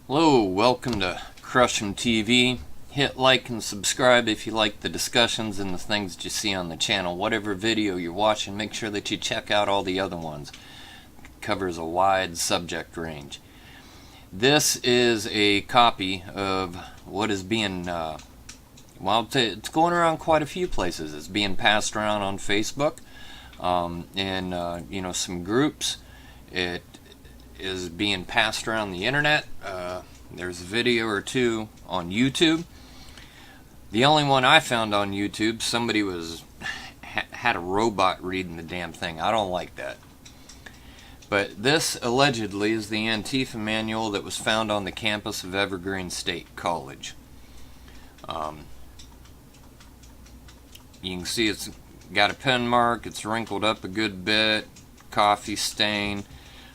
Hello, welcome to Crush'em TV. Hit like and subscribe if you like the discussions and the things that you see on the channel. Whatever video you're watching, make sure that you check out all the other ones. It covers a wide subject range. This is a copy of what is being, it's going around quite a few places. It's being passed around on Facebook and some groups. It is being passed around the internet. There's a video or two on YouTube. The only one I found on YouTube, somebody had a robot reading the damn thing. I don't like that. But this allegedly is the Antifa manual that was found on the campus of Evergreen State College. You can see it's got a pen mark. It's wrinkled up a good bit. Coffee stain.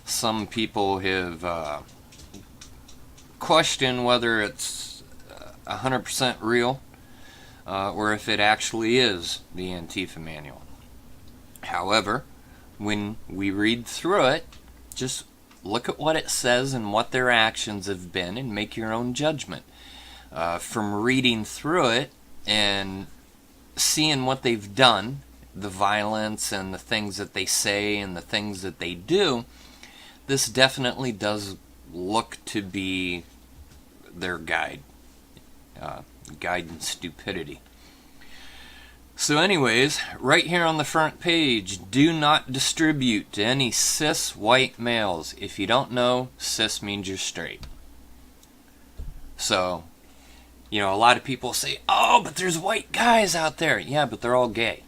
Some people have questioned whether it's 100% real or if it actually is the Antifa manual. However, when we read through it, just look at what it says and what their actions have been and make your own judgment. From reading through it and seeing what they've done, the violence and the things that they say and the things that they do, this definitely does look to be their guide in stupidity. So anyways, right here on the front page, do not distribute to any cis white males. If you don't know, cis means you're straight. So, a lot of people say, oh, but there's white guys out there. Yeah, but they're all gay.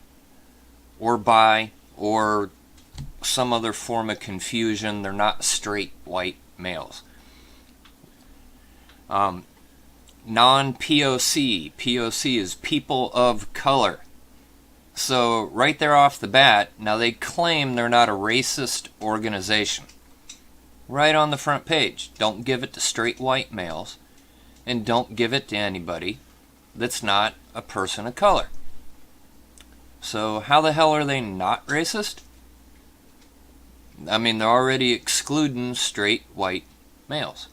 Or bi, or some other form of confusion. They're not straight white males. Non-POC. POC is people of color. So right there off the bat, now they claim they're not a racist organization. Right on the front page. Don't give it to straight white males. And don't give it to anybody that's not a person of color. So how the hell are they not racist? I mean, they're already excluding straight white males.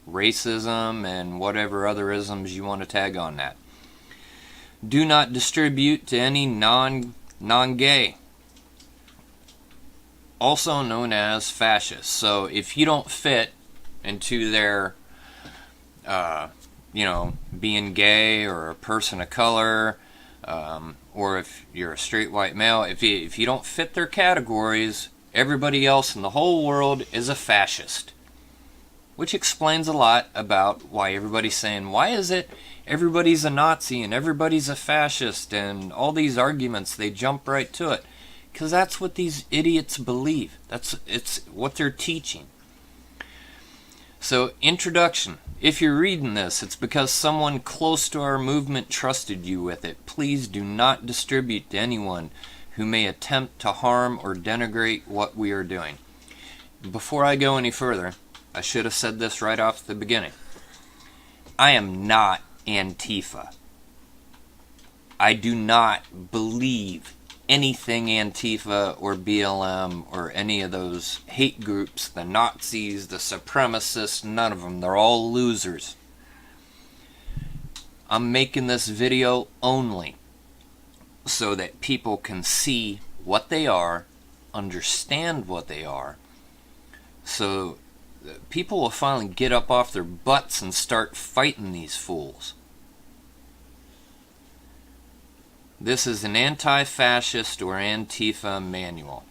Racism and whatever other isms you want to tag on that. Do not distribute to any non-gay. Also known as fascists. So if you don't fit into their, being gay or a person of color, or if you're a straight white male, if you don't fit their categories, everybody else in the whole world is a fascist. Which explains a lot about why everybody's saying, why is it everybody's a Nazi and everybody's a fascist, and all these arguments, they jump right to it. Because that's what these idiots believe. It's what they're teaching. So, introduction. If you're reading this, it's because someone close to our movement trusted you with it. Please do not distribute to anyone who may attempt to harm or denigrate what we are doing. Before I go any further, I should have said this right off the beginning. I am not Antifa. I do not believe anything Antifa or BLM or any of those hate groups, the Nazis, the supremacists, none of them. They're all losers. I'm making this video only so that people can see what they are, understand what they are, so people will finally get up off their butts and start fighting these fools. This is an anti-fascist or Antifa manual.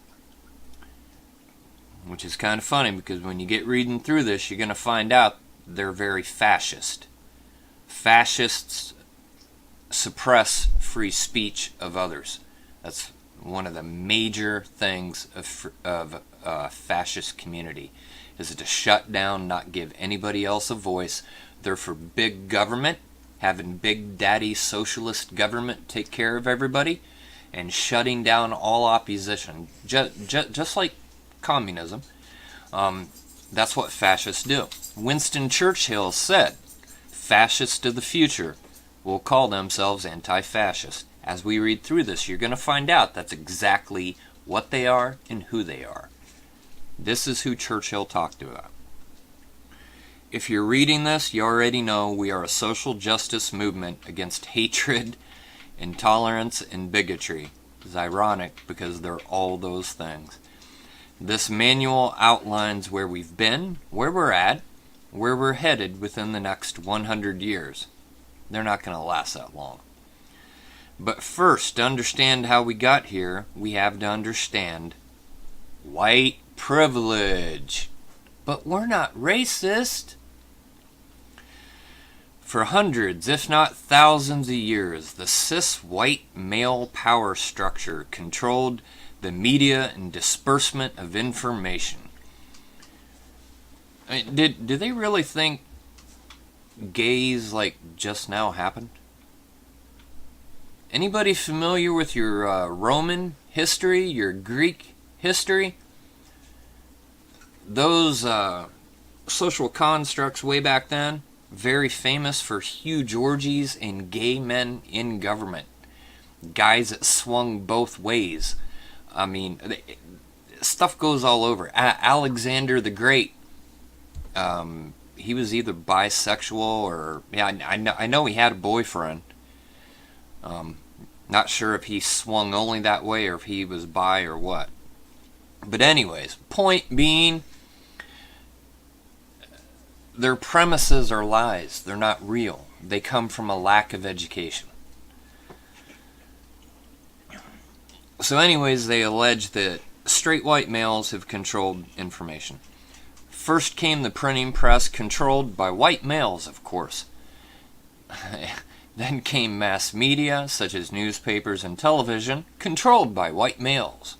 Which is kind of funny because when you get reading through this, you're going to find out they're very fascist. Fascists suppress free speech of others. That's one of the major things of fascist community, is to shut down, not give anybody else a voice. They're for big government, having big daddy socialist government take care of everybody, and shutting down all opposition, just like communism. That's what fascists do. Winston Churchill said, fascists of the future will call themselves anti-fascist. As we read through this, you're going to find out that's exactly what they are and who they are. This is who Churchill talked about. if you're reading this, you already know we are a social justice movement against hatred, intolerance, and bigotry. It's ironic because they're all those things. This manual outlines where we've been, where we're at, where we're headed within the next 100 years. They're not going to last that long. But first, to understand how we got here, we have to understand white privilege. But we're not racist. For hundreds, if not thousands of years, the cis white male power structure controlled the media and disbursement of information. I mean, did they really think gays like just now happened? Anybody familiar with your Roman history, your Greek history? Those social constructs way back then, very famous for huge orgies and gay men in government. Guys that swung both ways. I mean, stuff goes all over. Alexander the Great, he was either bisexual or... Yeah, I know he had a boyfriend. Not sure if he swung only that way or if he was bi or what. But anyways, point being, their premises are lies. They're not real. They come from a lack of education. So anyways, they allege that straight white males have controlled information. First came the printing press, controlled by white males, of course. Then came mass media, such as newspapers and television, controlled by white males.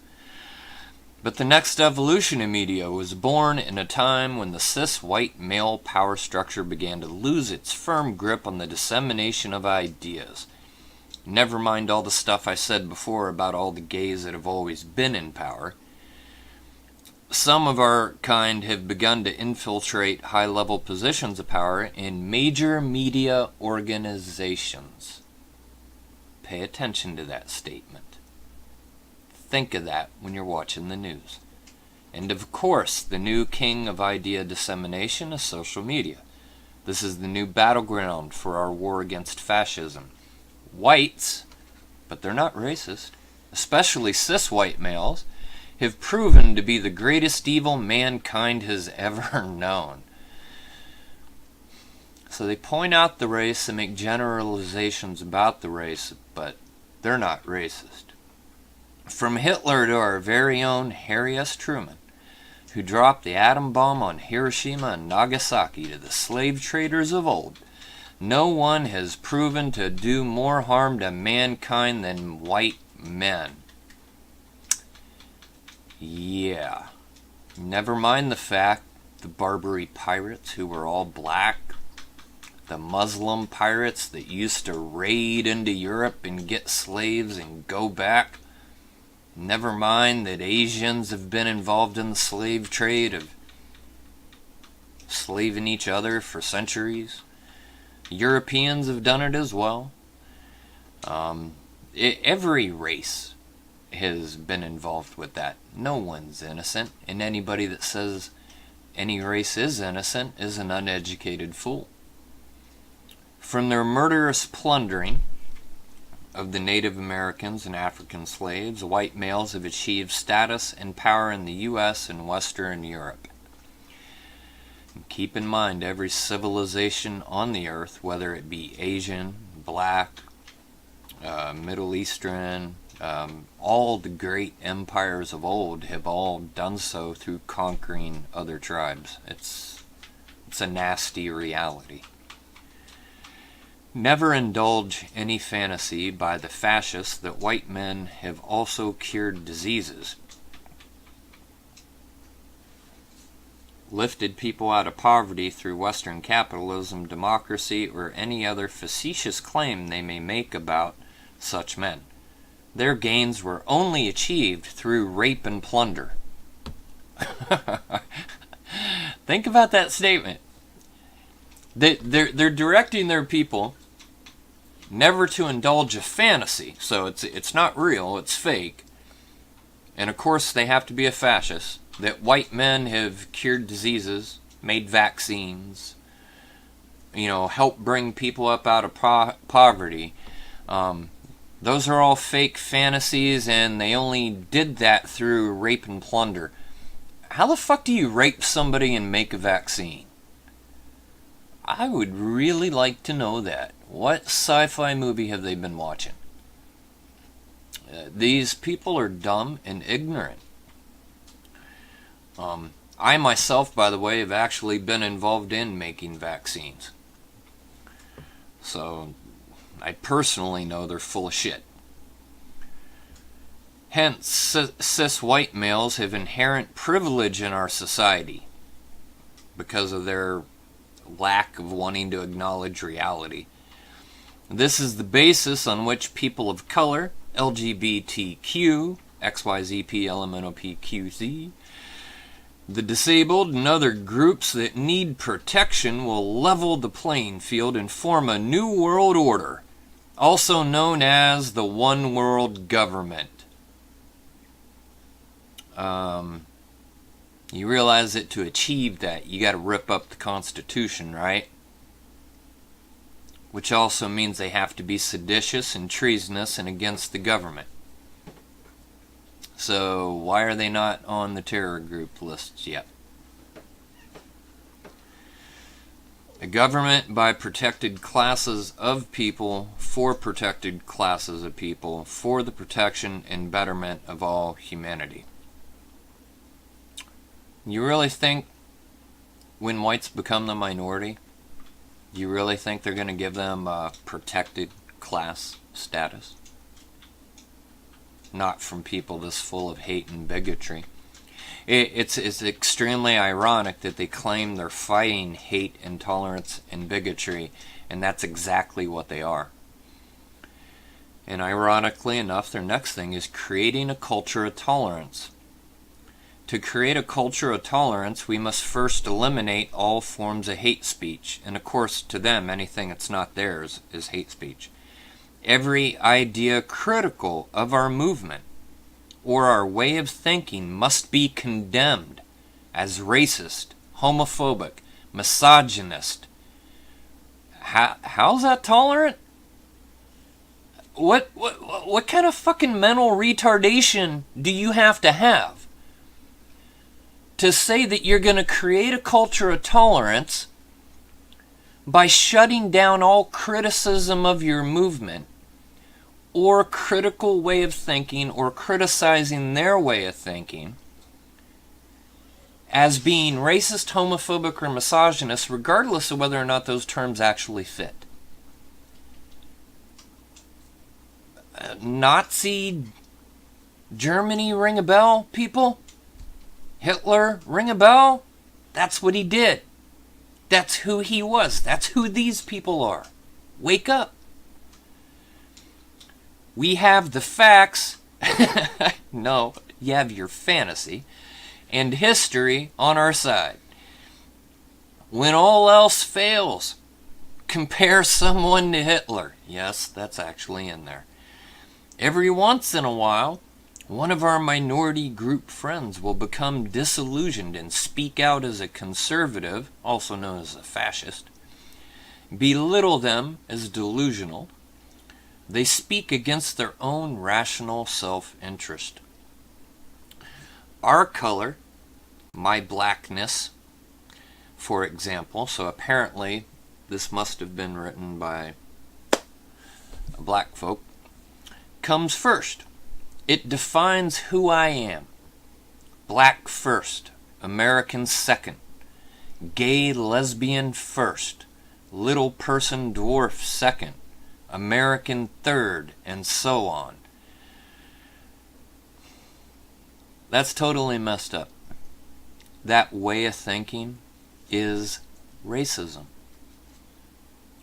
But the next evolution of media was born in a time when the cis white male power structure began to lose its firm grip on the dissemination of ideas. Never mind all the stuff I said before about all the gays that have always been in power. Some of our kind have begun to infiltrate high-level positions of power in major media organizations. Pay attention to that statement. Think of that when you're watching the news. And of course, the new king of idea dissemination is social media. This is the new battleground for our war against fascism. Whites, but they're not racist, especially cis white males, have proven to be the greatest evil mankind has ever known. So they point out the race and make generalizations about the race, but they're not racist. From Hitler to our very own Harry S. Truman, who dropped the atom bomb on Hiroshima and Nagasaki, to the slave traders of old, no one has proven to do more harm to mankind than white men. Yeah. Never mind the fact the Barbary pirates who were all black, the Muslim pirates that used to raid into Europe and get slaves and go back. Never mind that Asians have been involved in the slave trade of slaving each other for centuries. Europeans have done it as well. Every race has been involved with that. No one's innocent, and anybody that says any race is innocent is an uneducated fool. From their murderous plundering of the Native Americans and African slaves, white males have achieved status and power in the U.S. and Western Europe. And keep in mind, every civilization on the earth, whether it be Asian, black, Middle Eastern, all the great empires of old have all done so through conquering other tribes. It's a nasty reality. Never indulge any fantasy by the fascists that white men have also cured diseases, lifted people out of poverty through Western capitalism, democracy, or any other facetious claim they may make about such men. Their gains were only achieved through rape and plunder. Think about that statement. They're directing their people never to indulge a fantasy, so it's not real, it's fake. And of course they have to be a fascist, that white men have cured diseases, made vaccines, help bring people up out of poverty. Those are all fake fantasies, and they only did that through rape and plunder. How the fuck do you rape somebody and make a vaccine? I would really like to know that. What sci-fi movie have they been watching? These people are dumb and ignorant. I myself, by the way, have actually been involved in making vaccines. So, I personally know they're full of shit. Hence, cis white males have inherent privilege in our society because of their lack of wanting to acknowledge reality. This is the basis on which people of color, LGBTQ, XYZP, LMNOPQZ, the disabled, and other groups that need protection will level the playing field and form a new world order, also known as the One World Government. You realize that to achieve that, you got to rip up the Constitution, right? Which also means they have to be seditious and treasonous and against the government. So, why are they not on the terror group lists yet? A government by protected classes of people, for protected classes of people, for the protection and betterment of all humanity. You really think when whites become the minority, you really think they're going to give them a protected class status? Not from people this full of hate and bigotry. It's extremely ironic that they claim they're fighting hate, intolerance, and bigotry, and that's exactly what they are. And ironically enough, their next thing is creating a culture of tolerance. To create a culture of tolerance, we must first eliminate all forms of hate speech. And of course, to them, anything that's not theirs is hate speech. Every idea critical of our movement or our way of thinking must be condemned as racist, homophobic, misogynist. How's that tolerant? What kind of fucking mental retardation do you have to say that you're going to create a culture of tolerance by shutting down all criticism of your movement or critical way of thinking or criticizing their way of thinking as being racist, homophobic, or misogynist, regardless of whether or not those terms actually fit? Nazi Germany, ring a bell, people? Hitler, ring a bell? That's what he did. That's who he was. That's who these people are. Wake up. We have the facts. No, you have your fantasy and history on our side. When all else fails, compare someone to Hitler. Yes, that's actually in there. Every once in a while, one of our minority group friends will become disillusioned and speak out as a conservative, also known as a fascist, belittle them as delusional. They speak against their own rational self-interest. Our color, my blackness, for example, so apparently this must have been written by a black folk, comes first. It defines who I am. Black first, American second, gay lesbian first, little person dwarf second, American third, and so on. That's totally messed up. That way of thinking is racism.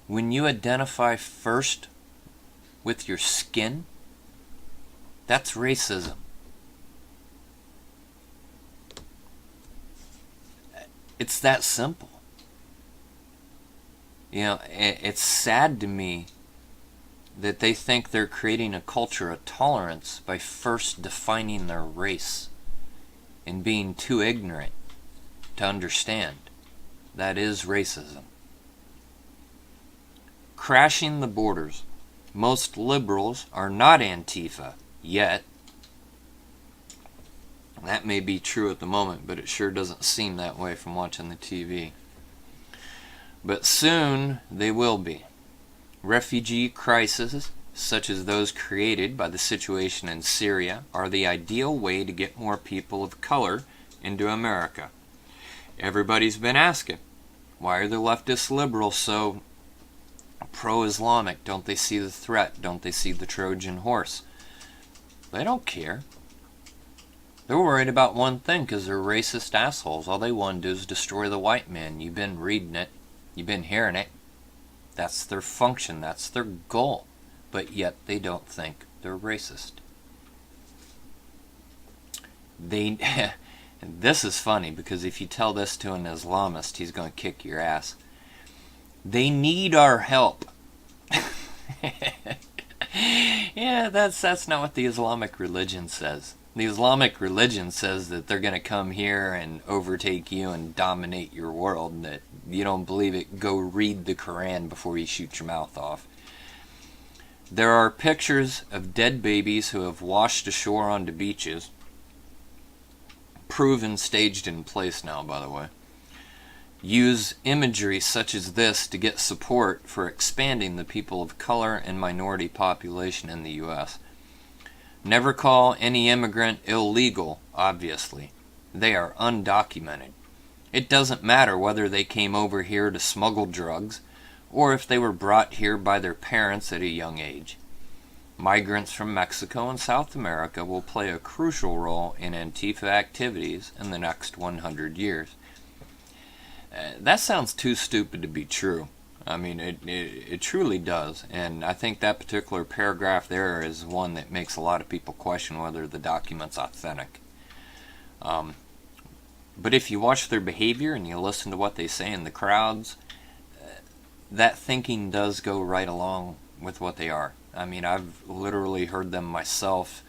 When you identify first with your skin, that's racism. It's that simple. It's sad to me that they think they're creating a culture of tolerance by first defining their race and being too ignorant to understand. That is racism. crashing the borders. Most liberals are not Antifa, yet. That may be true at the moment, but it sure doesn't seem that way from watching the TV. But soon they will be. Refugee crises, such as those created by the situation in Syria, are the ideal way to get more people of color into America. Everybody's been asking, why are the leftist liberals so pro-Islamic? Don't they see the threat? Don't they see the Trojan horse? They don't care. They're worried about one thing because they're racist assholes. All they want to do is destroy the white man. You've been reading it. You've been hearing it. That's their function. That's their goal. But yet they don't think they're racist. This is funny because if you tell this to an Islamist, he's going to kick your ass. They need our help. Yeah, that's not what the Islamic religion says. The Islamic religion says that they're going to come here and overtake you and dominate your world, and that you don't believe it, go read the Quran before you shoot your mouth off. There are pictures of dead babies who have washed ashore onto beaches. Proven, staged in place now, by the way. Use imagery such as this to get support for expanding the people of color and minority population in the U.S. Never call any immigrant illegal, obviously. They are undocumented. It doesn't matter whether they came over here to smuggle drugs or if they were brought here by their parents at a young age. Migrants from Mexico and South America will play a crucial role in Antifa activities in the next 100 years. That sounds too stupid to be true. I mean, it truly does. And I think that particular paragraph there is one that makes a lot of people question whether the document's authentic. But if you watch their behavior and you listen to what they say in the crowds, that thinking does go right along with what they are. I mean, I've literally heard them myself,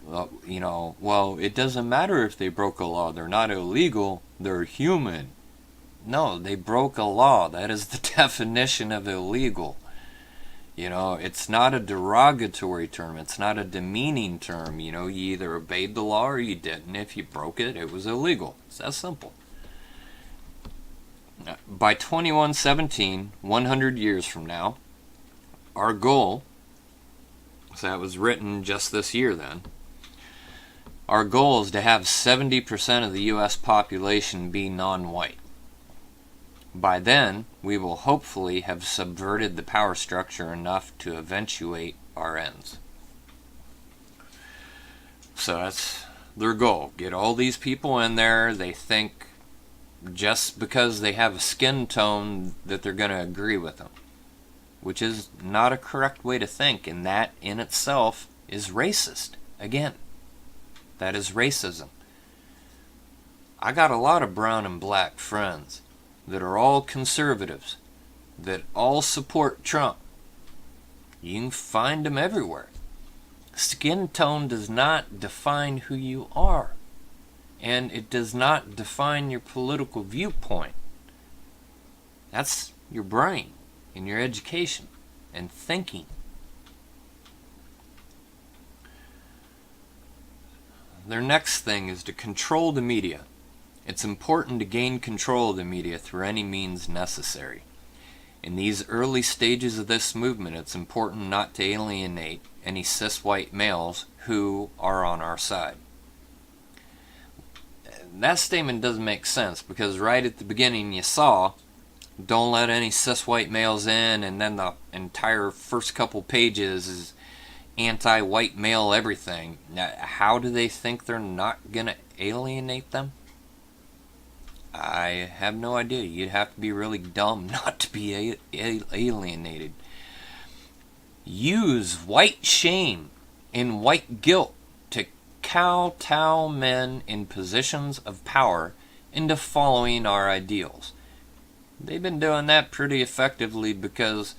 well, it doesn't matter if they broke a law. They're not illegal. They're human. No, they broke a law. That is the definition of illegal. It's not a derogatory term. It's not a demeaning term. You either obeyed the law or you didn't. If you broke it, it was illegal. It's that simple. By 2117, 100 years from now, our goal, so that was written just this year then, our goal is to have 70% of the U.S. population be non-white. By then, we will hopefully have subverted the power structure enough to eventuate our ends. So that's their goal. Get all these people in there. They think just because they have a skin tone that they're going to agree with them, which is not a correct way to think, and that in itself is racist. Again, that is racism. I got a lot of brown and black friends that are all conservatives, that all support Trump. You can find them everywhere. Skin tone does not define who you are, and it does not define your political viewpoint. That's your brain and your education and thinking. Their next thing is to control the media. It's important to gain control of the media through any means necessary. In these early stages of this movement, it's important not to alienate any cis white males who are on our side. That statement doesn't make sense because right at the beginning you saw, don't let any cis white males in, and then the entire first couple pages is anti-white male everything. Now, how do they think they're not going to alienate them? I have no idea. You'd have to be really dumb not to be alienated. Use white shame and white guilt to kowtow men in positions of power into following our ideals. They've been doing that pretty effectively because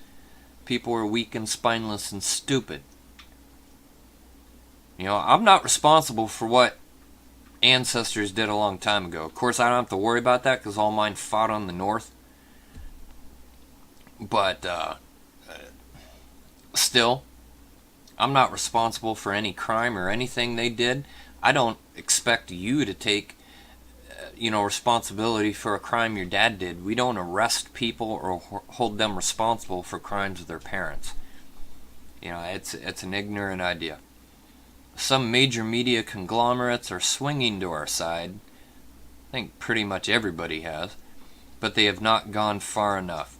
people are weak and spineless and stupid. I'm not responsible for what ancestors did a long time ago. Of course, I don't have to worry about that because all mine fought on the North. But Still, I'm not responsible for any crime or anything they did. I don't expect you to take responsibility for a crime your dad did. We don't arrest people or hold them responsible for crimes of their parents. It's an ignorant idea. Some major media conglomerates are swinging to our side. I think pretty much everybody has, but they have not gone far enough.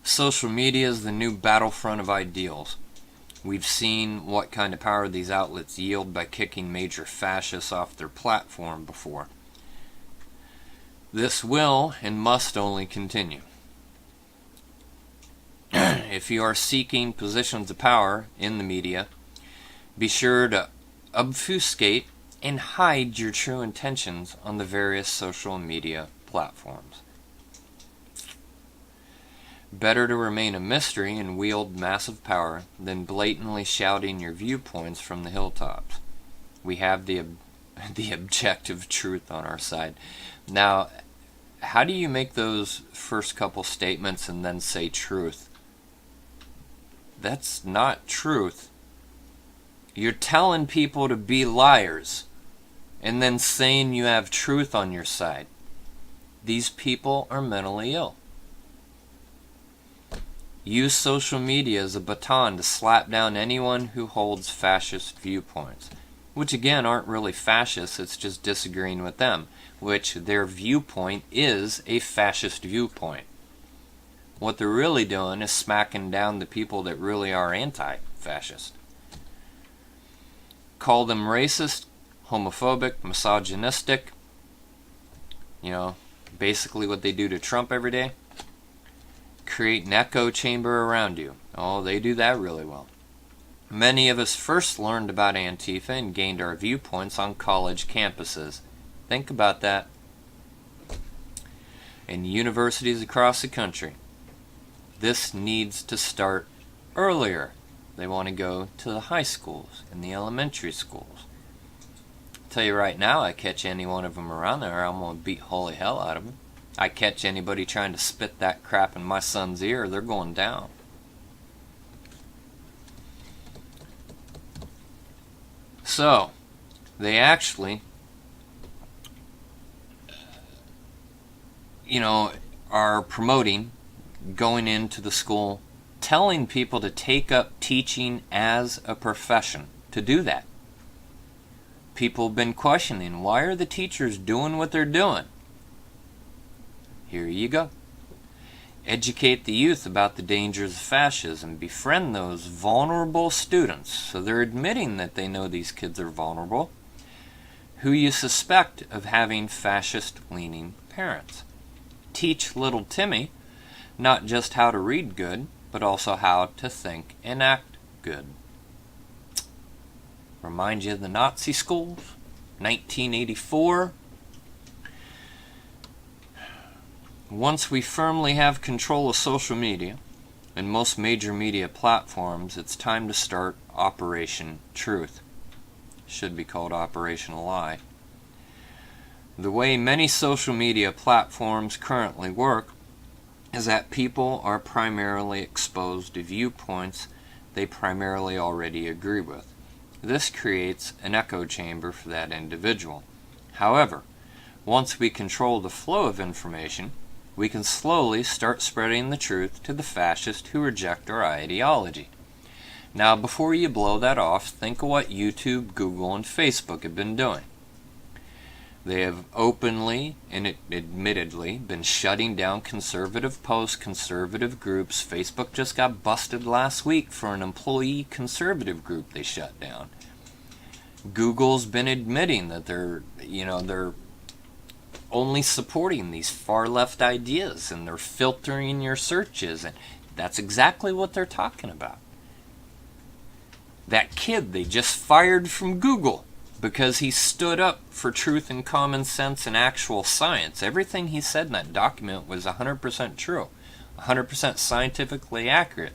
Social media is the new battlefront of ideals. We've seen what kind of power these outlets yield by kicking major fascists off their platform before. This will and must only continue. If you are seeking positions of power in the media, be sure to obfuscate and hide your true intentions on the various social media platforms. Better to remain a mystery and wield massive power than blatantly shouting your viewpoints from the hilltops. We have the objective truth on our side. Now, how do you make those first couple statements and then say truth? That's not truth. You're telling people to be liars and then saying you have truth on your side. These people are mentally ill. Use social media as a baton to slap down anyone who holds fascist viewpoints, which again aren't really fascist, it's just disagreeing with them, which their viewpoint is a fascist viewpoint. What they're really doing is smacking down the people that really are anti-fascist. Call them racist, homophobic, misogynistic, basically what they do to Trump every day. Create an echo chamber around you. Oh, they do that really well. Many of us first learned about Antifa and gained our viewpoints on college campuses. Think about that. In universities across the country. This needs to start earlier. They want to go to the high schools and the elementary schools. I'll tell you right now, I catch any one of them around there, I'm going to beat holy hell out of them. I catch anybody trying to spit that crap in my son's ear, they're going down. So, they actually, are promoting going into the school, telling people to take up teaching as a profession, to do that. People have been questioning, why are the teachers doing what they're doing? Here you go. Educate the youth about the dangers of fascism. Befriend those vulnerable students, so they're admitting that they know these kids are vulnerable, who you suspect of having fascist-leaning parents. Teach little Timmy not just how to read good, but also how to think and act good. Remind you of the Nazi schools, 1984. Once we firmly have control of social media and most major media platforms, it's time to start Operation Truth. Should be called Operation Lie. The way many social media platforms currently work is that people are primarily exposed to viewpoints they primarily already agree with. This creates an echo chamber for that individual. However, once we control the flow of information, we can slowly start spreading the truth to the fascists who reject our ideology. Now, before you blow that off, think of what YouTube, Google, and Facebook have been doing. They have openly and admittedly been shutting down conservative posts, conservative groups. Facebook just got busted last week for an employee conservative group they shut down. Google's been admitting that they're only supporting these far left ideas and they're filtering your searches, and that's exactly what they're talking about. That kid they just fired from Google because he stood up for truth and common sense and actual science. Everything he said in that document was 100% true, 100% scientifically accurate.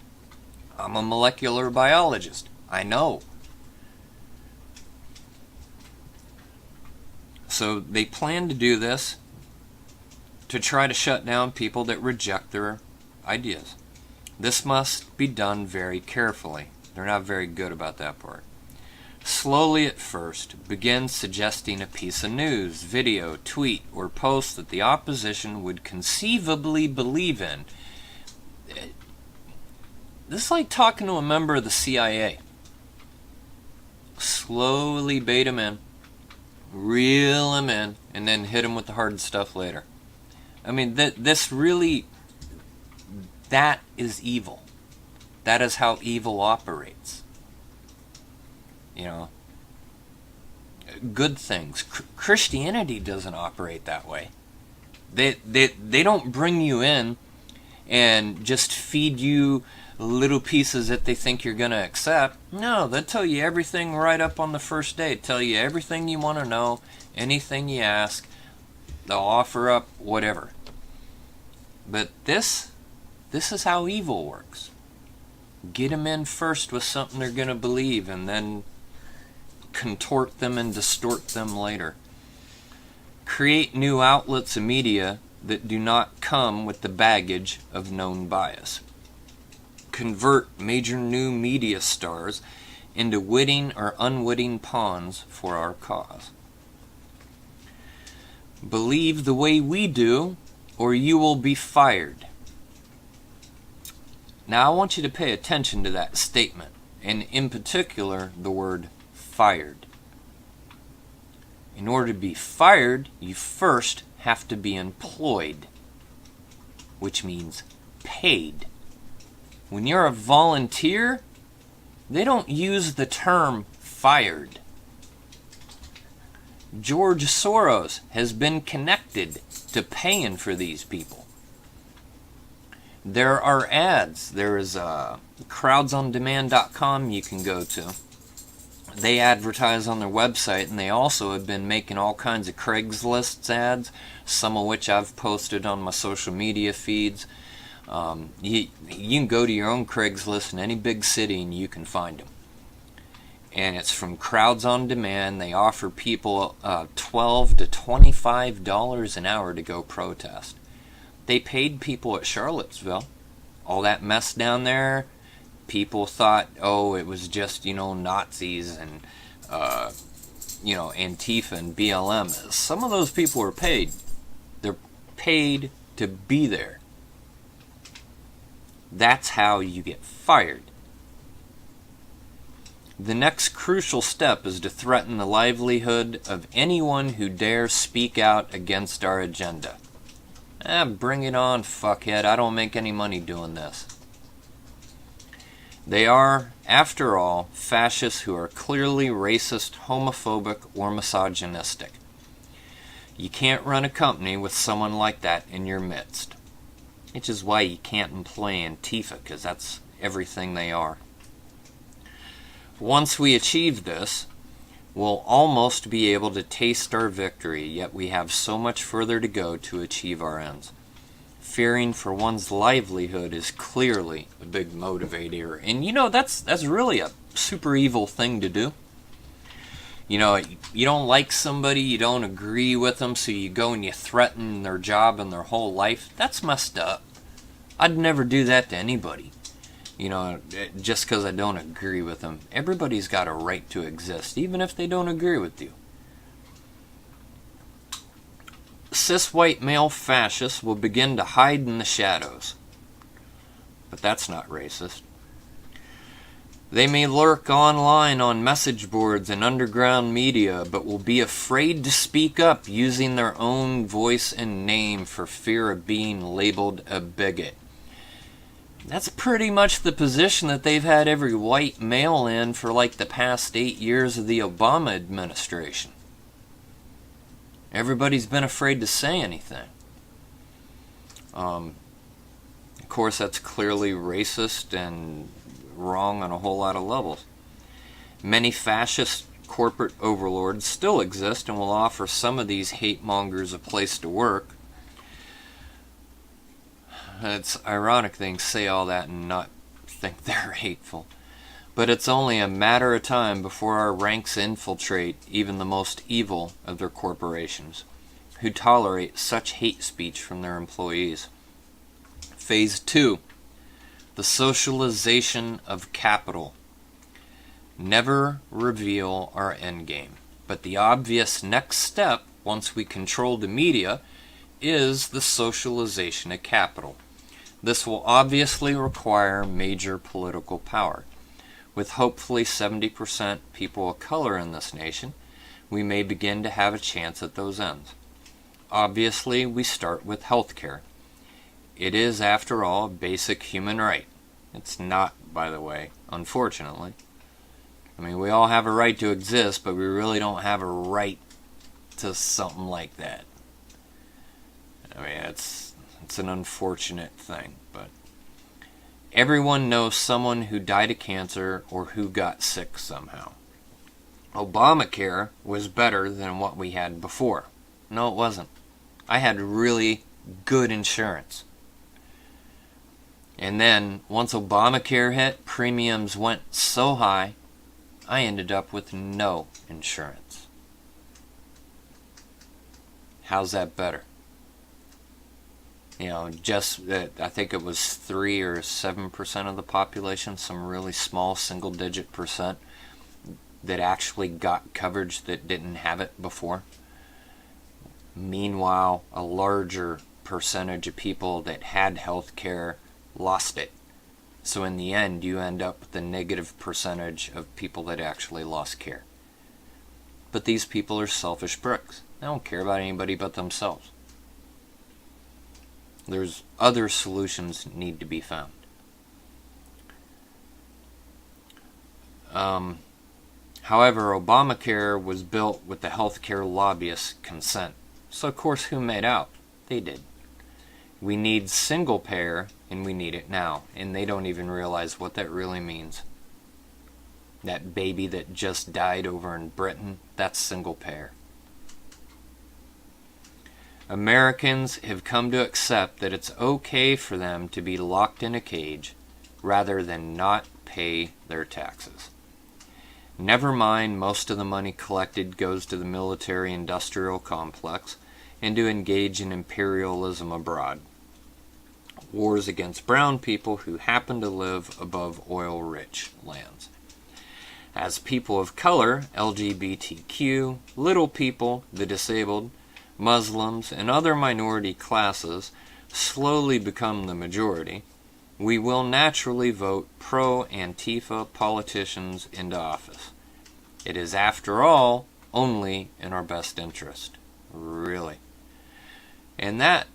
I'm a molecular biologist. I know. So they plan to do this to try to shut down people that reject their ideas. This must be done very carefully. They're not very good about that part. Slowly at first, begin suggesting a piece of news, video, tweet, or post that the opposition would conceivably believe in. This is like talking to a member of the CIA. Slowly bait him in, reel him in, and then hit him with the hard stuff later. I mean, that is evil. That is how evil operates. You know, good things. Christianity doesn't operate that way. They don't bring you in and just feed you little pieces that they think you're going to accept. No, they'll tell you everything right up on the first day. Tell you everything you want to know, anything you ask. They'll offer up whatever. But this is how evil works. Get them in first with something they're going to believe, and then contort them and distort them later. Create new outlets of media that do not come with the baggage of known bias. Convert major new media stars into witting or unwitting pawns for our cause. Believe the way we do, or you will be fired. Now I want you to pay attention to that statement, and in particular the word fired. In order to be fired, you first have to be employed, which means paid. When you're a volunteer, they don't use the term fired. George Soros has been connected to paying for these people. There are ads. There is crowdsondemand.com you can go to. They advertise on their website, and they also have been making all kinds of Craigslist ads, some of which I've posted on my social media feeds. You can go to your own Craigslist in any big city and you can find them. And it's from Crowds on Demand. They offer people $12 to $25 an hour to go protest. They paid people at Charlottesville. All that mess down there, people thought, oh, it was just, Nazis and, Antifa and BLM. Some of those people are paid. They're paid to be there. That's how you get fired. The next crucial step is to threaten the livelihood of anyone who dares speak out against our agenda. Bring it on, fuckhead. I don't make any money doing this. They are, after all, fascists who are clearly racist, homophobic, or misogynistic. You can't run a company with someone like that in your midst. Which is why you can't employ Antifa, because that's everything they are. Once we achieve this, we'll almost be able to taste our victory, yet we have so much further to go to achieve our ends. Fearing for one's livelihood is clearly a big motivator. And that's really a super evil thing to do. You don't like somebody, you don't agree with them, so you go and you threaten their job and their whole life. That's messed up. I'd never do that to anybody. Just because I don't agree with them. Everybody's got a right to exist, even if they don't agree with you. Cis-white male fascists will begin to hide in the shadows. But that's not racist. They may lurk online on message boards and underground media, but will be afraid to speak up using their own voice and name for fear of being labeled a bigot. That's pretty much the position that they've had every white male in for like the past 8 years of the Obama administration. Everybody's been afraid to say anything. Of course, that's clearly racist and wrong on a whole lot of levels. Many fascist corporate overlords still exist and will offer some of these hate mongers a place to work. It's ironic they can say all that and not think they're hateful. But it's only a matter of time before our ranks infiltrate even the most evil of their corporations, who tolerate such hate speech from their employees. Phase 2. The socialization of capital. Never reveal our endgame. But the obvious next step, once we control the media, is the socialization of capital. This will obviously require major political power. With hopefully 70% people of color in this nation, we may begin to have a chance at those ends. Obviously, we start with health care. It is, after all, a basic human right. It's not, by the way, unfortunately. I mean, we all have a right to exist, but we really don't have a right to something like that. I mean, it's an unfortunate thing, but everyone knows someone who died of cancer or who got sick somehow. Obamacare was better than what we had before. No, it wasn't. I had really good insurance. And then, once Obamacare hit, premiums went so high, I ended up with no insurance. How's that better? You know, just that I think it was 3 or 7% of the population, some really small single-digit percent, that actually got coverage that didn't have it before. Meanwhile, a larger percentage of people that had health care lost it. So in the end, you end up with a negative percentage of people that actually lost care. But these people are selfish bricks. They don't care about anybody but themselves. There's other solutions that need to be found. However, Obamacare was built with the healthcare lobbyists' consent. So of course, who made out? They did. We need single payer, and we need it now. And they don't even realize what that really means. That baby that just died over in Britain, that's single payer. Americans have come to accept that it's okay for them to be locked in a cage rather than not pay their taxes. Never mind, most of the money collected goes to the military-industrial complex and to engage in imperialism abroad. Wars against brown people who happen to live above oil-rich lands. As people of color, LGBTQ, little people, the disabled, Muslims, and other minority classes slowly become the majority, we will naturally vote pro-Antifa politicians into office. It is, after all, only in our best interest. Really. And that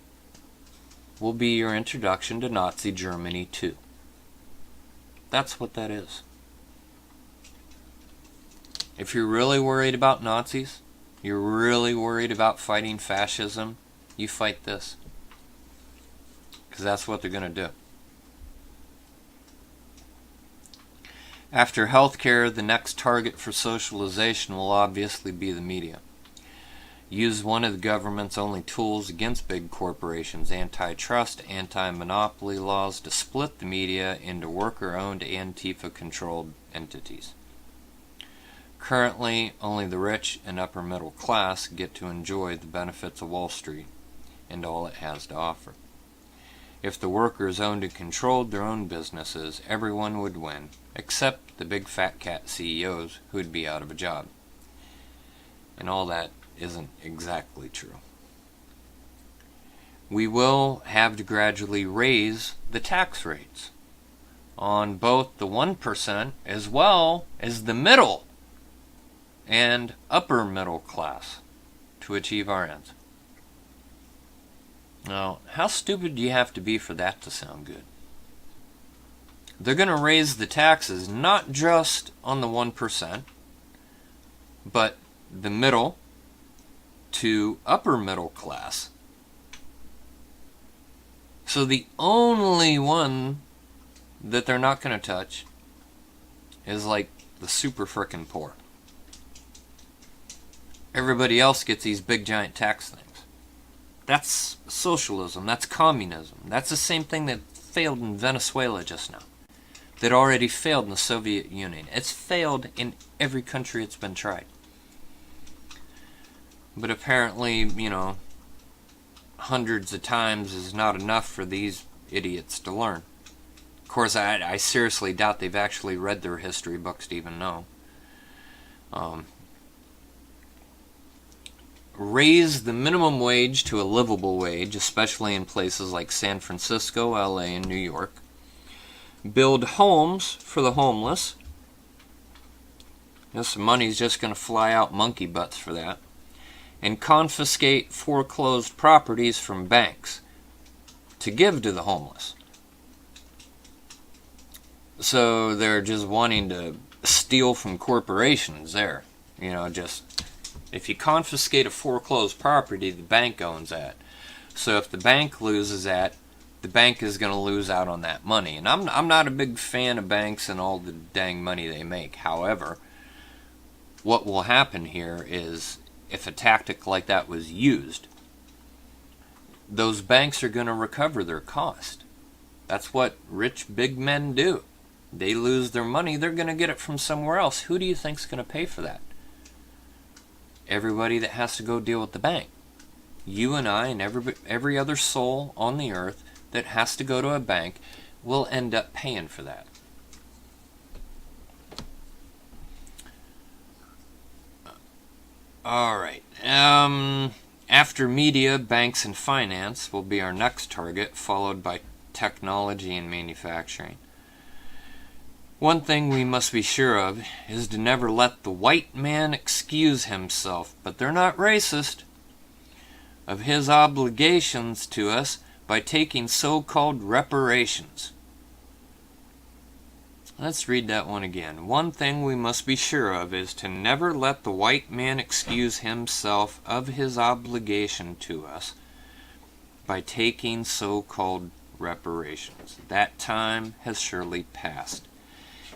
will be your introduction to Nazi Germany, too. That's what that is. If you're really worried about Nazis, you're really worried about fighting fascism, you fight this. Because that's what they're going to do. After healthcare, the next target for socialization will obviously be the media. Use one of the government's only tools against big corporations, antitrust, anti-monopoly laws, to split the media into worker-owned Antifa-controlled entities. Currently, only the rich and upper middle class get to enjoy the benefits of Wall Street and all it has to offer. If the workers owned and controlled their own businesses, everyone would win, except the big fat cat CEOs who would be out of a job. And all that isn't exactly true. We will have to gradually raise the tax rates on both the 1% as well as the middle and upper middle class to achieve our ends. Now, how stupid do you have to be for that to sound good? They're going to raise the taxes not just on the 1%, but the middle to upper middle class. So the only one that they're not going to touch is like the super frickin' poor. Everybody else gets these big giant tax things. That's socialism. That's communism. That's the same thing that failed in Venezuela just now. That already failed in the Soviet Union. It's failed in every country it's been tried. But apparently, hundreds of times is not enough for these idiots to learn. Of course, I seriously doubt they've actually read their history books to even know. Raise the minimum wage to a livable wage, especially in places like San Francisco, LA, and New York. Build homes for the homeless. Some money's just going to fly out monkey butts for that. And confiscate foreclosed properties from banks to give to the homeless. So they're just wanting to steal from corporations there. Just if you confiscate a foreclosed property, the bank owns that. So if the bank loses that, the bank is going to lose out on that money. And I'm not a big fan of banks and all the dang money they make. However, what will happen here is if a tactic like that was used, those banks are going to recover their cost. That's what rich big men do. They lose their money, they're going to get it from somewhere else. Who do you think's going to pay for that? Everybody that has to go deal with the bank. You and I and every other soul on the earth that has to go to a bank will end up paying for that. Alright. After media, banks, and finance will be our next target, followed by technology and manufacturing. One thing we must be sure of is to never let the white man excuse himself, but they're not racist, of his obligations to us by taking so-called reparations. Let's read that one again. One thing we must be sure of is to never let the white man excuse himself of his obligation to us by taking so-called reparations. That time has surely passed,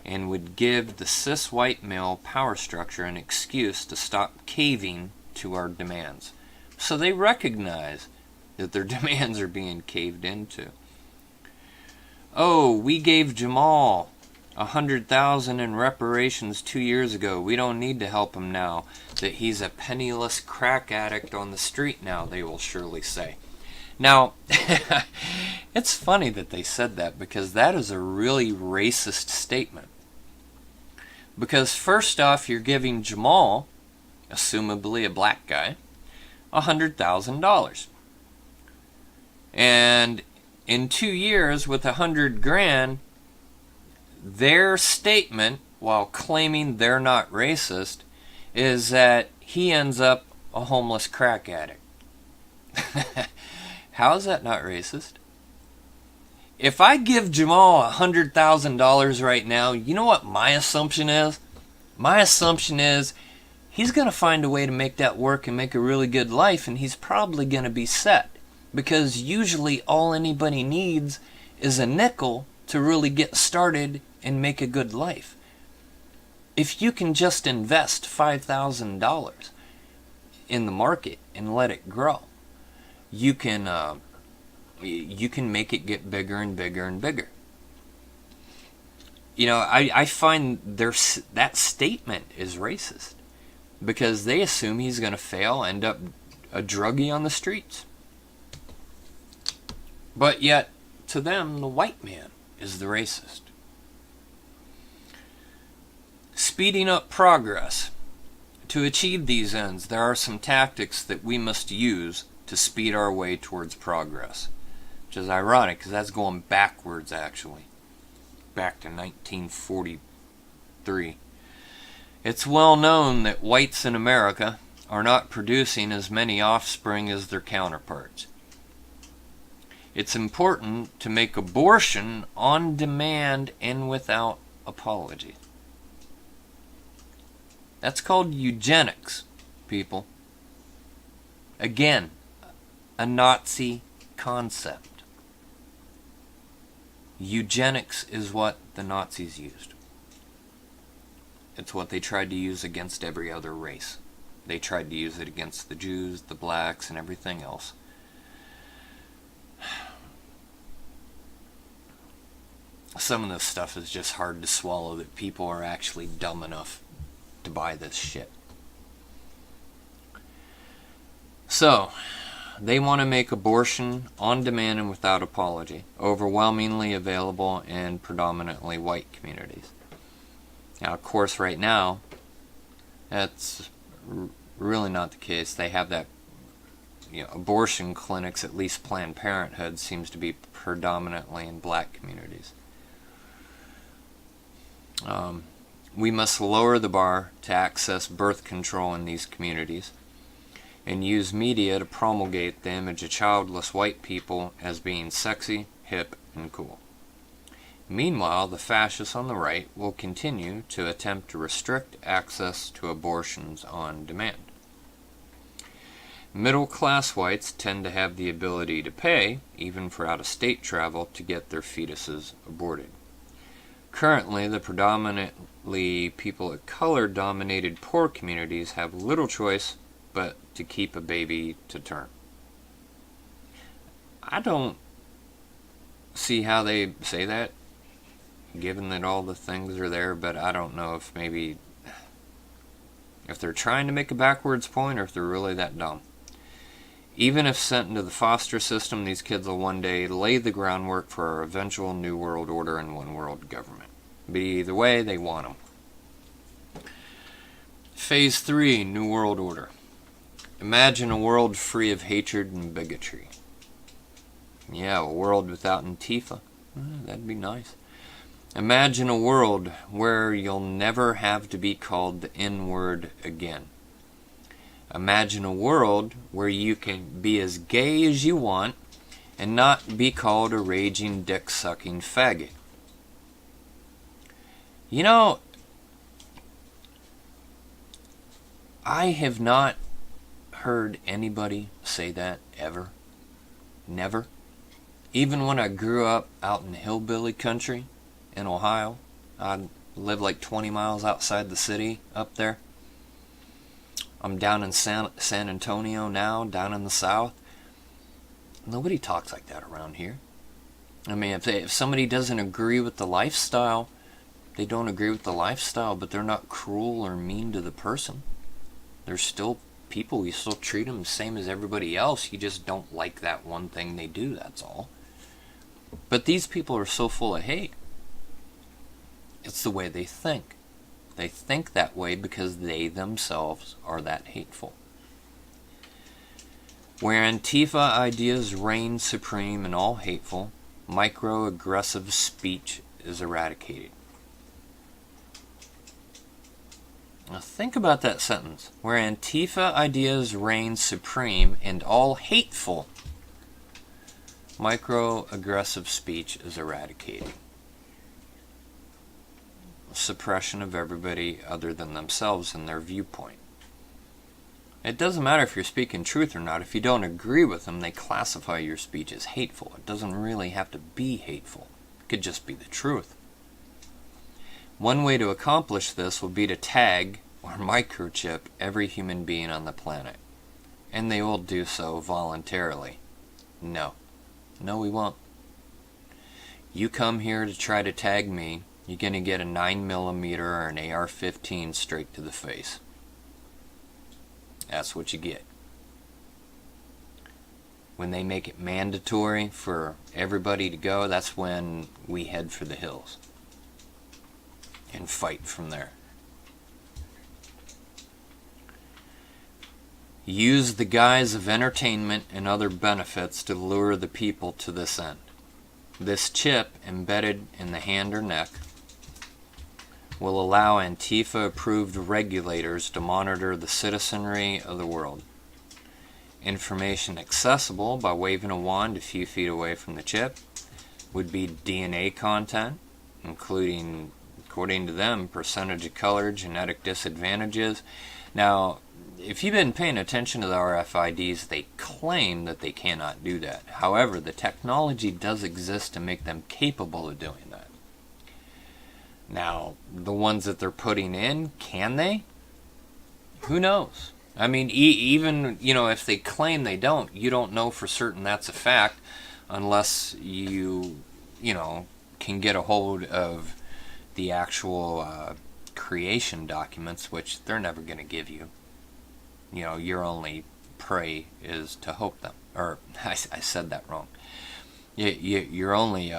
and would give the cis white male power structure an excuse to stop caving to our demands. So they recognize that their demands are being caved into. Oh, we gave Jamal 100,000 in reparations 2 years ago. We don't need to help him now that he's a penniless crack addict on the street now, they will surely say. Now, it's funny that they said that, because that is a really racist statement. Because first off, you're giving Jamal, assumably a black guy, $100,000. And in 2 years, with $100,000, their statement, while claiming they're not racist, is that he ends up a homeless crack addict. How is that not racist? If I give Jamal $100,000 right now, you know what my assumption is? My assumption is he's going to find a way to make that work and make a really good life, and he's probably going to be set. Because usually all anybody needs is a nickel to really get started and make a good life. If you can just invest $5,000 in the market and let it grow, you can make it get bigger and bigger and bigger. I find that statement is racist, because they assume he's going to fail, end up a druggie on the streets. But yet, to them, the white man is the racist. Speeding up progress. To achieve these ends, there are some tactics that we must use to speed our way towards progress. Which is ironic, because that's going backwards, actually. Back to 1943. It's well known that whites in America are not producing as many offspring as their counterparts. It's important to make abortion on demand and without apology. That's called eugenics, people. Again, a Nazi concept. Eugenics is what the Nazis used. It's what they tried to use against every other race. They tried to use it against the Jews, the blacks, and everything else. Some of this stuff is just hard to swallow, that people are actually dumb enough to buy this shit. So, They want to make abortion on demand and without apology, overwhelmingly available in predominantly white communities. Now, of course, right now, that's really not the case. They have that, abortion clinics, at least Planned Parenthood, seems to be predominantly in black communities. We must lower the bar to access birth control in these communities and use media to promulgate the image of childless white people as being sexy, hip, and cool. Meanwhile, the fascists on the right will continue to attempt to restrict access to abortions on demand. Middle-class whites tend to have the ability to pay, even for out-of-state travel, to get their fetuses aborted. Currently, the predominantly people of color-dominated poor communities have little choice but to keep a baby to term. I don't see how they say that, given that all the things are there, but I don't know if they're trying to make a backwards point or if they're really that dumb. Even if sent into the foster system, these kids will one day lay the groundwork for our eventual New World Order and One World Government. But either way, they want them. Phase 3, New World Order. Imagine a world free of hatred and bigotry. Yeah, a world without Antifa. That'd be nice. Imagine a world where you'll never have to be called the N-word again. Imagine a world where you can be as gay as you want and not be called a raging dick-sucking faggot. I have not heard anybody say that ever. Never. Even when I grew up out in hillbilly country in Ohio, I lived like 20 miles outside the city up there. I'm down in San Antonio now, down in the South. Nobody talks like that around here. I mean, if somebody doesn't agree with the lifestyle, they don't agree with the lifestyle, but they're not cruel or mean to the person. They're still people. You still treat them the same as everybody else. You just don't like that one thing they do, that's all. But these people are so full of hate. It's the way they think. They think that way because they themselves are that hateful. Where Antifa ideas reign supreme and all hateful, microaggressive speech is eradicated. Now think about that sentence. Where Antifa ideas reign supreme and all hateful, microaggressive speech is eradicated. Suppression of everybody other than themselves and their viewpoint. It doesn't matter if you're speaking truth or not. If you don't agree with them, they classify your speech as hateful. It doesn't really have to be hateful. It could just be the truth. One way to accomplish this would be to tag or microchip every human being on the planet. And they will do so voluntarily. No, we won't. You come here to try to tag me, you're going to get a 9mm or an AR-15 straight to the face. That's what you get. When they make it mandatory for everybody to go, that's when we head for the hills and fight from there. Use the guise of entertainment and other benefits to lure the people to this end. This chip embedded in the hand or neck will allow Antifa-approved regulators to monitor the citizenry of the world. Information accessible by waving a wand a few feet away from the chip would be DNA content, including, according to them, percentage of color, genetic disadvantages. Now, if you've been paying attention to the RFIDs, they claim that they cannot do that. However, the technology does exist to make them capable of doing that. Now, the ones that they're putting in, can they? Who knows? I mean, even, if they claim they don't, you don't know for certain that's a fact unless you, can get a hold of the actual creation documents, which they're never going to give you. Your only prey is to hope them. or I said that wrong. Your only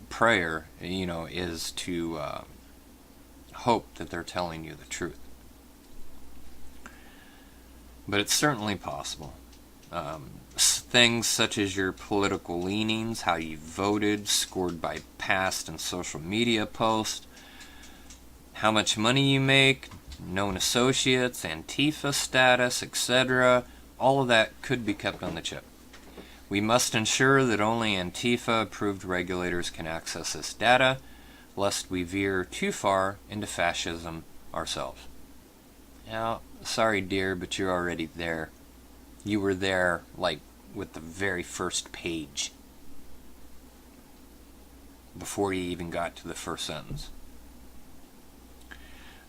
prayer, is to hope that they're telling you the truth. But it's certainly possible. Things such as your political leanings, how you voted, scored by past and social media posts, how much money you make, known associates, Antifa status, etc., all of that could be kept on the chip. We must ensure that only Antifa-approved regulators can access this data, lest we veer too far into fascism ourselves. Now, sorry dear, but you're already there. You were there, like, with the very first page, before you even got to the first sentence.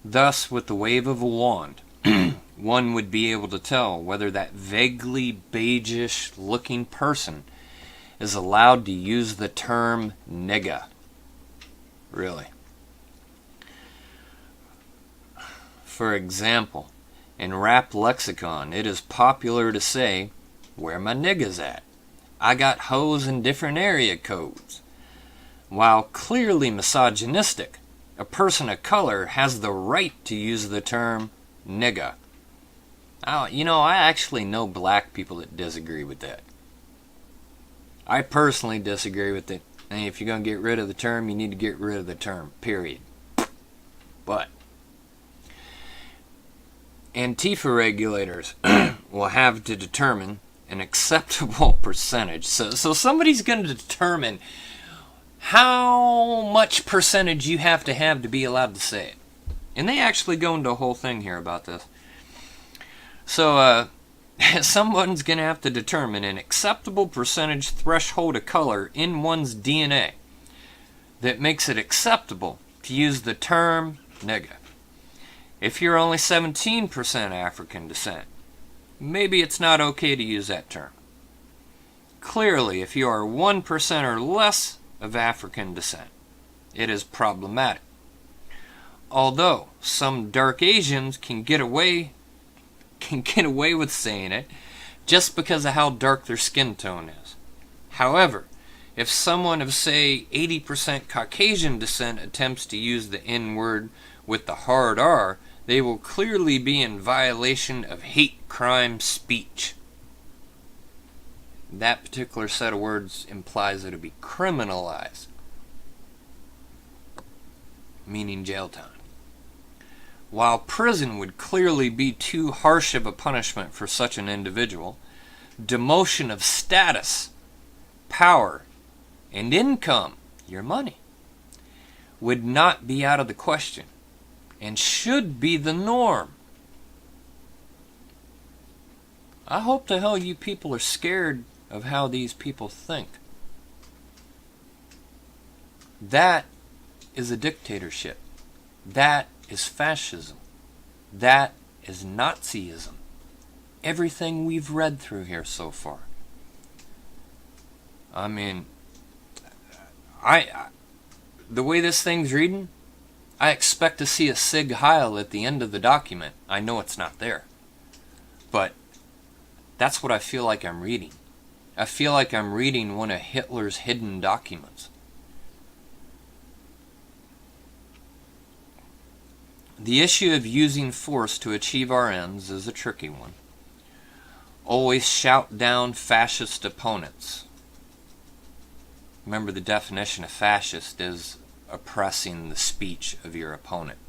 Thus, with the wave of a wand, one would be able to tell whether that vaguely beigeish-looking person is allowed to use the term nigga. Really. For example, in rap lexicon, it is popular to say, "Where my niggas at? I got hoes in different area codes." While clearly misogynistic, a person of color has the right to use the term nigga. I actually know black people that disagree with that. I personally disagree with it. And if you're going to get rid of the term, you need to get rid of the term, period. But Antifa regulators will have to determine an acceptable percentage. So somebody's going to determine how much percentage you have to be allowed to say it. And they actually go into a whole thing here about this. So, someone's going to have to determine an acceptable percentage threshold of color in one's DNA that makes it acceptable to use the term nigga. If you're only 17% African descent, maybe it's not okay to use that term. Clearly, if you are 1% or less of African descent, it is problematic. Although some dark Asians can get away with saying it just because of how dark their skin tone is. However, if someone of, say, 80% Caucasian descent attempts to use the N-word with the hard R, they will clearly be in violation of hate crime speech. That particular set of words implies it'll be criminalized, meaning jail time. While prison would clearly be too harsh of a punishment for such an individual, demotion of status, power, and income, your money, would not be out of the question and should be the norm. I hope the hell you people are scared of how these people think. That is a dictatorship. That is fascism. That is Nazism. Everything we've read through here so far. I mean, the way this thing's reading, I expect to see a Sig Heil at the end of the document. I know it's not there. But that's what I feel like I'm reading. I feel like I'm reading one of Hitler's hidden documents. The issue of using force to achieve our ends is a tricky one. Always shout down fascist opponents. Remember, the definition of fascist is oppressing the speech of your opponent.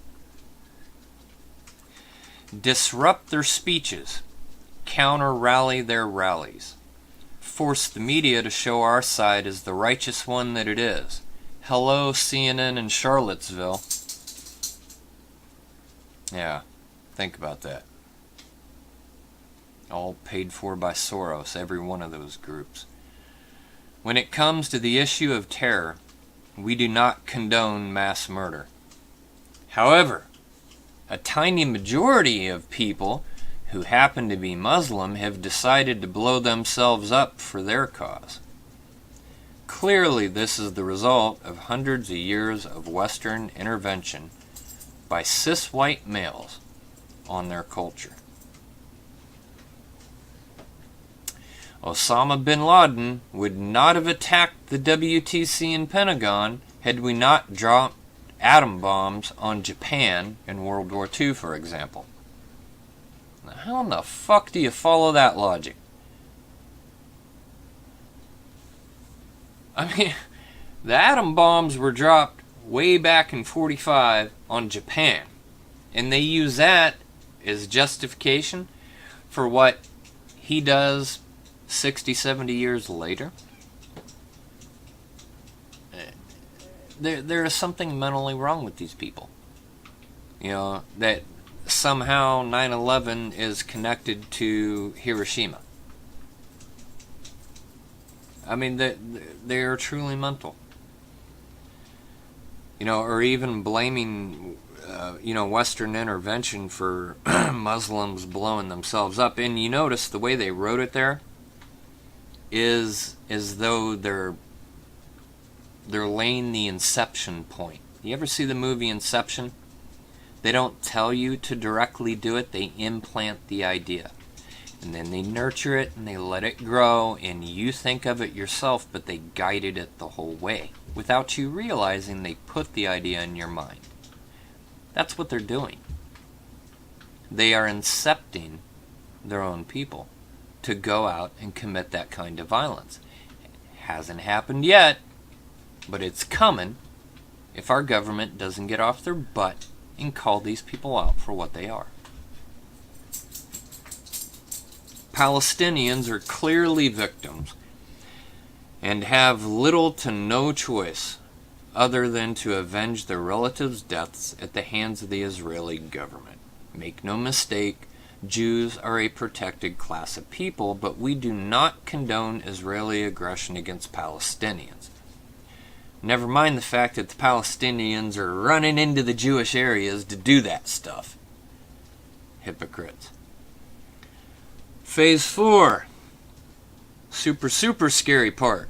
Disrupt their speeches. Counter-rally their rallies. Force the media to show our side as the righteous one that it is. Hello, CNN in Charlottesville. Yeah, think about that. All paid for by Soros, every one of those groups. When it comes to the issue of terror, we do not condone mass murder. However, a tiny majority of people who happen to be Muslim have decided to blow themselves up for their cause. Clearly, this is the result of hundreds of years of Western intervention by cis white males on their culture. Osama bin Laden would not have attacked the WTC and Pentagon had we not dropped atom bombs on Japan in World War II, for example. Now, how in the fuck do you follow that logic? I mean, the atom bombs were dropped way back in 45 on Japan, and they use that as justification for what he does 60, 70 years later. There is something mentally wrong with these people. You know, that somehow 9/11 is connected to Hiroshima. I mean, they are truly mental. You know, or even blaming, Western intervention for Muslims blowing themselves up. And you notice the way they wrote it there is as though they're laying the inception point. You ever see the movie Inception? They don't tell you to directly do it, they implant the idea. And then they nurture it and they let it grow, and you think of it yourself, but they guided it the whole way. Without you realizing, they put the idea in your mind. That's what they're doing. They are incepting their own people to go out and commit that kind of violence. It hasn't happened yet, but it's coming if our government doesn't get off their butt and call these people out for what they are. Palestinians are clearly victims and have little to no choice other than to avenge their relatives' deaths at the hands of the Israeli government. Make no mistake, Jews are a protected class of people, but we do not condone Israeli aggression against Palestinians. Never mind the fact that the Palestinians are running into the Jewish areas to do that stuff. Hypocrites. Phase 4. Super scary part.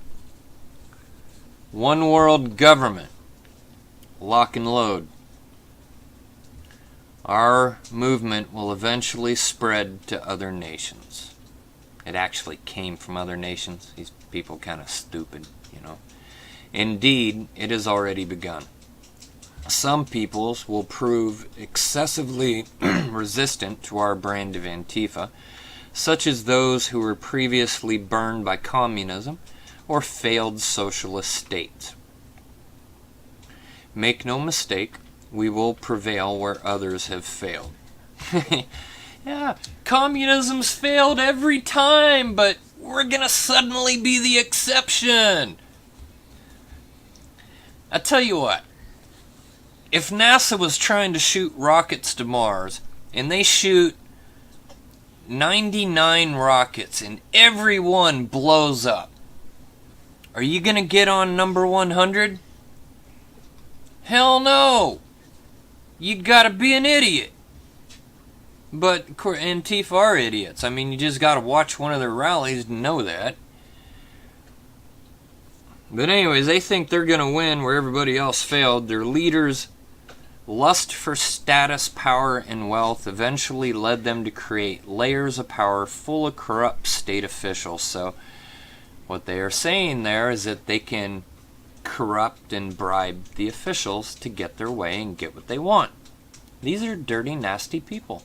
One world government. Lock and load. Our movement will eventually spread to other nations. It actually came from other nations. These people kind of stupid, you know. Indeed, it has already begun. Some peoples will prove excessively resistant to our brand of Antifa, such as those who were previously burned by communism or failed socialist states. Make no mistake, we will prevail where others have failed. Yeah, communism's failed every time, but we're gonna suddenly be the exception. I tell you what, if NASA was trying to shoot rockets to Mars, and they shoot 99 rockets and every one blows up, are you gonna get on number 100? Hell no! You gotta be an idiot. But Antifa are idiots. I mean, you just gotta watch one of their rallies to know that. But anyways, they think they're gonna win where everybody else failed. Their leaders' lust for status, power, and wealth eventually led them to create layers of power full of corrupt state officials. So what they are saying there is that they can corrupt and bribe the officials to get their way and get what they want. These are dirty, nasty people.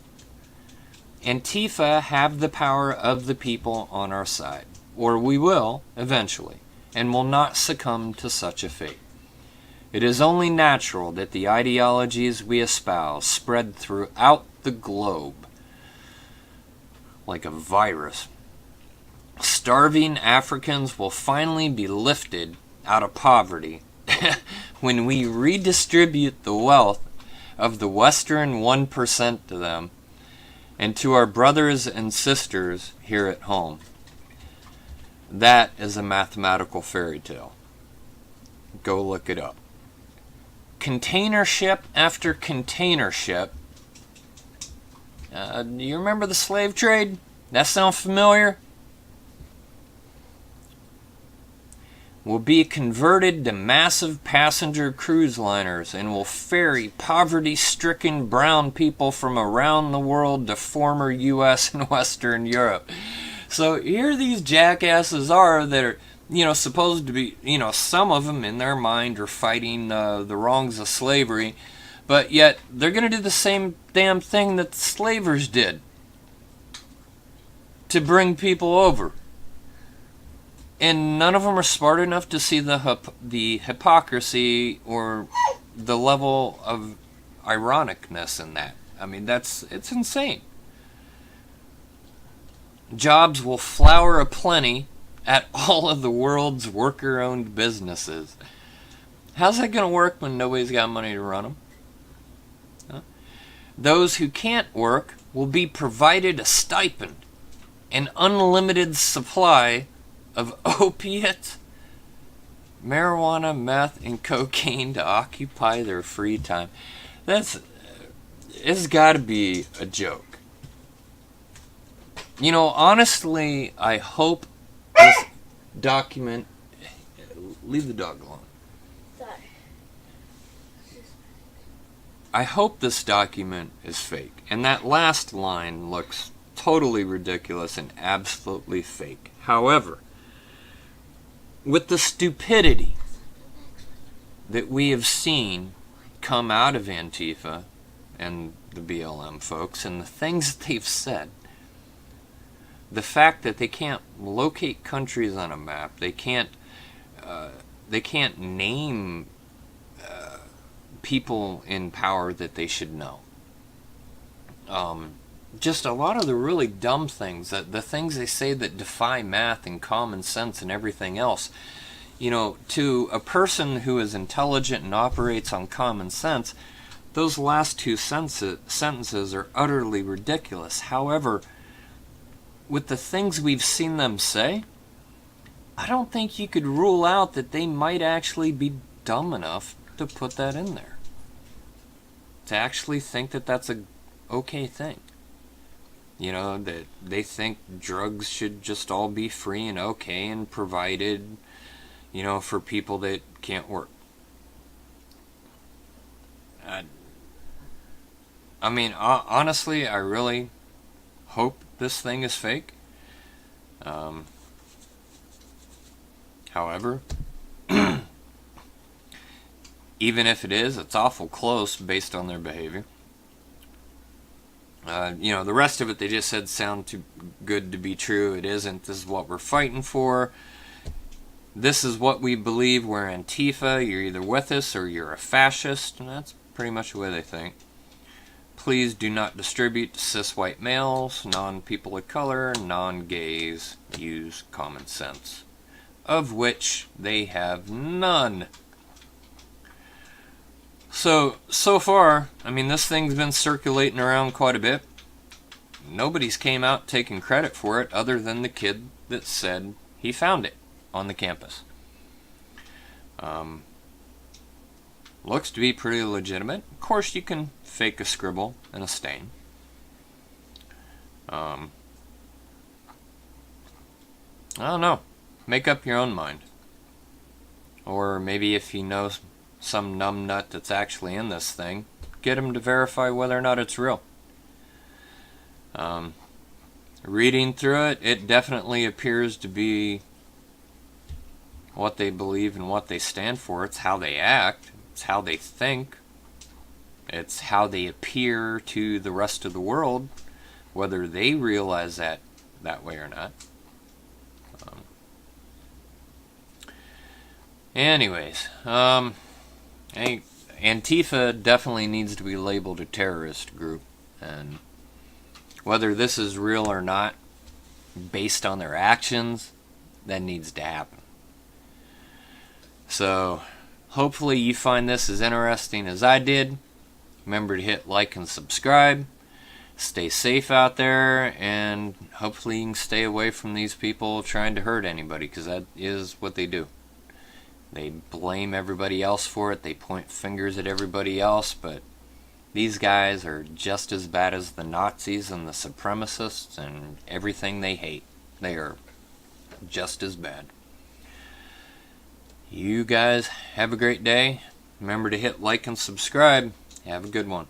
Antifa have the power of the people on our side, or we will eventually, and will not succumb to such a fate. It is only natural that the ideologies we espouse spread throughout the globe like a virus. Starving Africans will finally be lifted out of poverty when we redistribute the wealth of the Western 1% to them and to our brothers and sisters here at home. That is a mathematical fairy tale. Go look it up. Container ship after container ship. Do you remember the slave trade? That sound familiar? Will be converted to massive passenger cruise liners and will ferry poverty-stricken brown people from around the world to former U.S. and Western Europe. So here these jackasses are that are, supposed to be, some of them in their mind are fighting the wrongs of slavery, but yet they're going to do the same damn thing that the slavers did to bring people over. And none of them are smart enough to see the hypocrisy or the level of ironicness in that. I mean, it's insane. Jobs will flower aplenty at all of the world's worker-owned businesses. How's that going to work when nobody's got money to run them? Huh? Those who can't work will be provided a stipend, an unlimited supply of opiate, marijuana, meth, and cocaine to occupy their free time. It's got to be a joke. Honestly, I hope this document... Leave the dog alone. Sorry. I hope this document is fake. And that last line looks totally ridiculous and absolutely fake. However, with the stupidity that we have seen come out of Antifa and the BLM folks and the things that they've said, the fact that they can't locate countries on a map, they can't name people in power that they should know. Just a lot of the really dumb things, the things they say that defy math and common sense and everything else. To a person who is intelligent and operates on common sense, those last two sentences are utterly ridiculous. However, with the things we've seen them say, I don't think you could rule out that they might actually be dumb enough to put that in there. To actually think that that's a okay thing. That they think drugs should just all be free and okay and provided, for people that can't work. Honestly, I really hope this thing is fake. However, even if it is, it's awful close based on their behavior. The rest of it they just said sound too good to be true. It isn't. This is what we're fighting for. This is what we believe. We're Antifa. You're either with us or you're a fascist. And that's pretty much the way they think. Please do not distribute to cis white males, non-people of color, non-gays. Use common sense, of which they have none. So far, this thing's been circulating around quite a bit. Nobody's came out taking credit for it other than the kid that said he found it on the campus. Looks to be pretty legitimate. Of course, you can fake a scribble and a stain. I don't know. Make up your own mind. Or maybe if you know some numbnut that's actually in this thing, get him to verify whether or not it's real. Reading through it, it definitely appears to be what they believe and what they stand for. It's how they act. It's how they think. It's how they appear to the rest of the world, whether they realize that way or not. Anyways, Antifa definitely needs to be labeled a terrorist group, and whether this is real or not, based on their actions, that needs to happen. So, hopefully you find this as interesting as I did. Remember to hit like and subscribe. Stay safe out there, and hopefully you can stay away from these people trying to hurt anybody, because that is what they do. They blame everybody else for it. They point fingers at everybody else, but these guys are just as bad as the Nazis and the supremacists and everything they hate. They are just as bad. You guys have a great day. Remember to hit like and subscribe. Have a good one.